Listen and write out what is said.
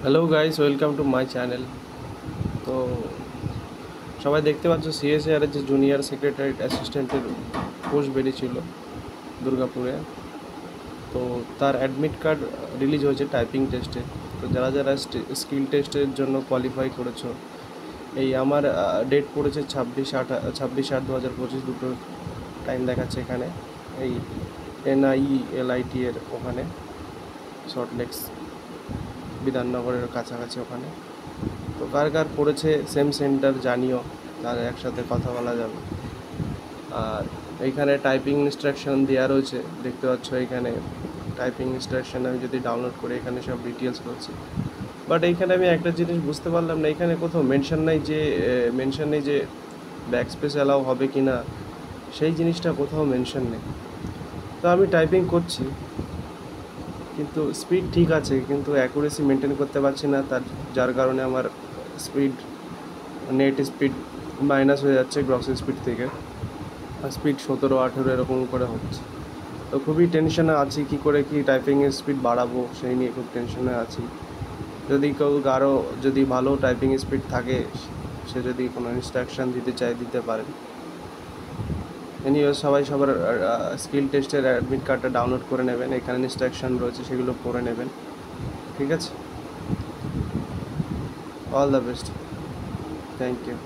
Hello guys, welcome to my channel. তো সবাই দেখতে পাচ্ছ সিএসএর যে জুনিয়র সেক্রেটারি অ্যাসিস্ট্যান্টের পোস্ট বেরিয়েছিল দুর্গাপুরে। তো তার অ্যাডমিট কার্ড রিলিজ হয়েছে টাইপিং টেস্টে। তো যারা যারা স্কিল টেস্টের জন্য কোয়ালিফাই করেছো, এই আমার ডেট পড়েছে 26/8/2025, দুটো টাইম দেখাচ্ছে এখানে। এই NIELIT এর ওখানে, সল্টলেক্স বিধাননগরের কাছাকাছি ওখানে। তো কার কার পড়েছে সেম সেন্টার জানিও, তাহলে একসাথে কথা বলা যাবে। আর এইখানে টাইপিং ইনস্ট্রাকশন দেওয়া রয়েছে, দেখতে পাচ্ছ এখানে টাইপিং ইনস্ট্রাকশন। আমি যদি ডাউনলোড করে এখানে সব ডিটেলস রয়েছে, বাট এইখানে আমি একটা জিনিস বুঝতে পারলাম না, এখানে কোথাও মেনশন নেই যে ব্যাক স্পেস অ্যালাউ হবে কি না, সেই জিনিসটা কোথাও মেনশন নেই। তো আমি টাইপিং করছি, কিন্তু স্পিড ঠিক আছে, কিন্তু অ্যাকুরেসি মেনটেন করতে পারছি না, যার কারণে আমার নেট স্পিড মাইনাস হয়ে যাচ্ছে গ্রস স্পিড থেকে। আর স্পিড 17-18 এরকম করে হচ্ছে। তো খুবই টেনশনে আছি, কি করে কি টাইপিংয়ের স্পিড বাড়াবো সেই নিয়ে খুব টেনশনে আছি। যদি কেউ কারো যদি ভালো টাইপিং স্পিড থাকে, সে যদি কোনো ইনস্ট্রাকশান দিতে চায় দিতে পারেন। এনিওয়ে সবাই সবার স্কিল টেস্টের অ্যাডমিট কার্ডটা ডাউনলোড করে নেবেন, এখানে ইনস্ট্রাকশান রয়েছে সেগুলো পড়ে নেবেন। ঠিক আছে, all the best, thank you.